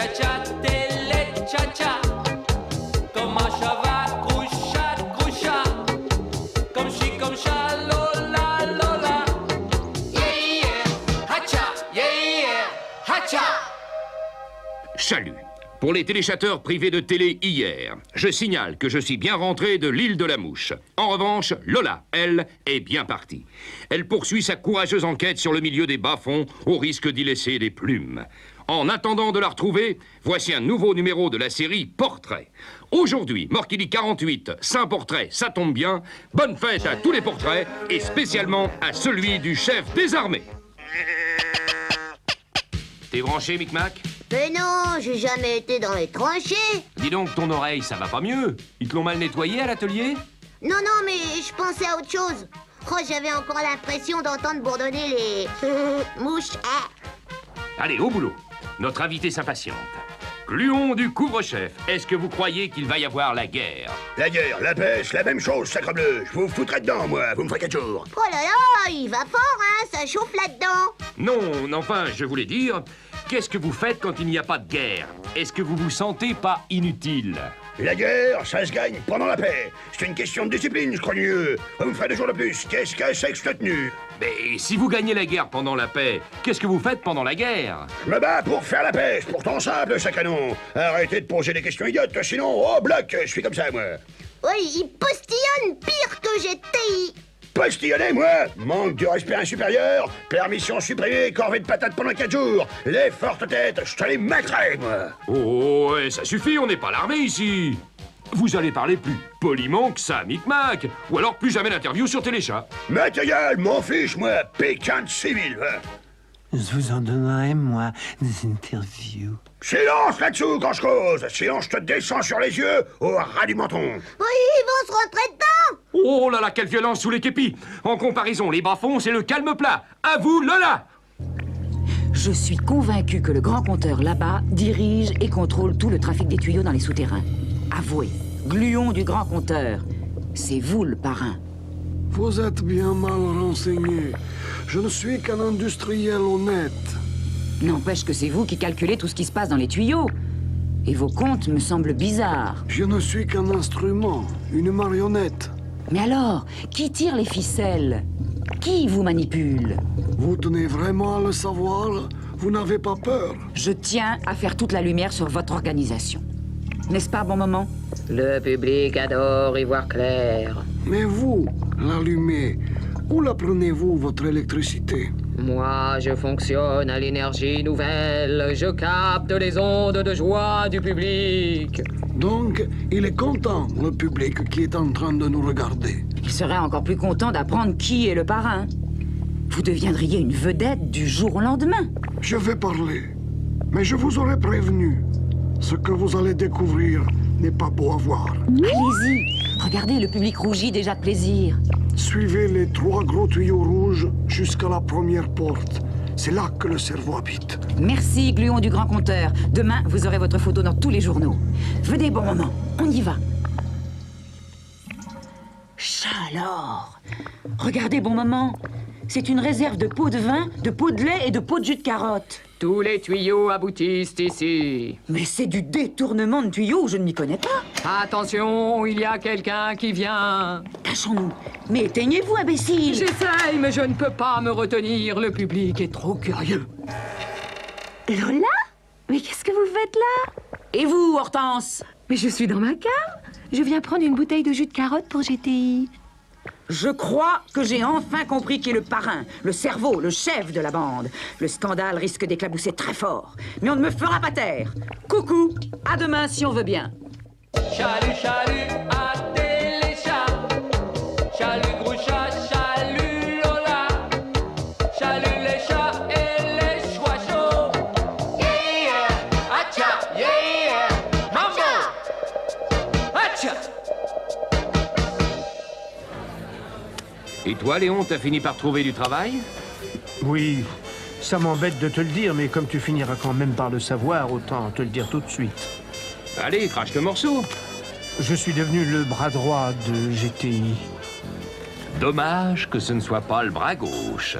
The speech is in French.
cha-cha, télé, cha-cha. Comme un cheval, croucha, croucha. Comme chi, comme cha, lola, lola. Yeah, yeah, hacha, yeah, yeah, hacha. Chalut. Pour les téléchateurs privés de télé hier, je signale que je suis bien rentré de l'île de la Mouche. En revanche, Lola, elle, est bien partie. Elle poursuit sa courageuse enquête sur le milieu des bas-fonds au risque d'y laisser des plumes. En attendant de la retrouver, voici un nouveau numéro de la série Portrait. Aujourd'hui, Morkili 48, Saint-Portrait, ça tombe bien. Bonne fête à tous les portraits et spécialement à celui du chef des armées. T'es branché, Micmac? Mais non, j'ai jamais été dans les tranchées. Dis donc, ton oreille, ça va pas mieux? Ils te l'ont mal nettoyé à l'atelier? Non, non, mais je pensais à autre chose. Oh, j'avais encore l'impression d'entendre bourdonner les mouches. Ah. Allez, au boulot. Notre invité s'impatiente. Gluon du couvre-chef, est-ce que vous croyez qu'il va y avoir la guerre? La guerre, la peste, la même chose, sacrebleu. Je vous foutrai dedans, moi. Vous me ferez 4 jours. Oh là là, il va fort, hein, ça chauffe là-dedans. Non, enfin, je voulais dire, qu'est-ce que vous faites quand il n'y a pas de guerre? Est-ce que vous vous sentez pas inutile? La guerre, ça se gagne pendant la paix. C'est une question de discipline, je crois mieux. Vous me ferez 2 jours de plus. Qu'est-ce que c'est que cette tenue? Mais si vous gagnez la guerre pendant la paix, qu'est-ce que vous faites pendant la guerre? Je me bats pour faire la paix. C'est pourtant simple, ça canon. Arrêtez de poser des questions idiotes, sinon, oh, bloc, je suis comme ça, moi. Oui, il postillonne pire que GTI. Postillonner, moi? Manque de respect insupérieur, permission supprimée, corvée de patates pendant 4 jours. Les fortes têtes, je te les mettrai, moi. Oh, ouais, ça suffit, on n'est pas l'armée ici. Vous allez parler plus poliment que ça, Micmac, ou alors plus jamais d'interview sur Téléchat. Mais ta gueule, m'en fiche, moi, Pékin de civil, va. Je vous en donnerai, moi, des interviews. Silence là-dessous quand je cause. Sinon, je te descends sur les yeux au ras du menton. Oui, ils vont se rentrer dedans. Oh là là, quelle violence sous les képis. En comparaison, les bas-fonds, c'est le calme plat. À vous, Lola. Je suis convaincu que le grand compteur là-bas dirige et contrôle tout le trafic des tuyaux dans les souterrains. Avouez, gluon du grand compteur, c'est vous le parrain. Vous êtes bien mal renseigné. Je ne suis qu'un industriel honnête. N'empêche que c'est vous qui calculez tout ce qui se passe dans les tuyaux. Et vos comptes me semblent bizarres. Je ne suis qu'un instrument, une marionnette. Mais alors, qui tire les ficelles? Qui vous manipule? Vous tenez vraiment à le savoir? Vous n'avez pas peur? Je tiens à faire toute la lumière sur votre organisation. N'est-ce pas, bon moment? Le public adore y voir clair. Mais vous, l'allumez, où la prenez-vous, votre électricité? Moi, je fonctionne à l'énergie nouvelle. Je capte les ondes de joie du public. Donc, il est content, le public qui est en train de nous regarder. Il serait encore plus content d'apprendre qui est le parrain. Vous deviendriez une vedette du jour au lendemain. Je vais parler, mais je vous aurais prévenu. Ce que vous allez découvrir n'est pas beau à voir. Allez-y, regardez, le public rougit déjà de plaisir. Suivez les 3 gros tuyaux rouges jusqu'à la première porte. C'est là que le cerveau habite. Merci, gluon du grand compteur. Demain, vous aurez votre photo dans tous les journaux. Venez, bon moment, on y va. Chaleur. Regardez, bon moment. C'est une réserve de pots de vin, de pots de lait et de pots de jus de carotte. Tous les tuyaux aboutissent ici. Mais c'est du détournement de tuyaux, je ne m'y connais pas. Attention, il y a quelqu'un qui vient. Cachons-nous. Mais éteignez-vous, imbécile. J'essaye, mais je ne peux pas me retenir. Le public est trop curieux. Lola? Mais qu'est-ce que vous faites là? Et vous, Hortense? Mais je suis dans ma cave. Je viens prendre une bouteille de jus de carotte pour GTI. Je crois que j'ai enfin compris qui est le parrain, le cerveau, le chef de la bande. Le scandale risque d'éclabousser très fort, mais on ne me fera pas taire. Coucou, à demain si on veut bien. Chalut, chalut, à Téléchat. Chalut, gros chat, chalut, Lola. Chalut, les chats et les choix chauds. Yeah, yeah, hacha, yeah, yeah, mambo. Hacha. Et toi, Léon, t'as fini par trouver du travail? Oui, ça m'embête de te le dire, mais comme tu finiras quand même par le savoir, autant te le dire tout de suite. Allez, crache le morceau. Je suis devenu le bras droit de GTI. Dommage que ce ne soit pas le bras gauche.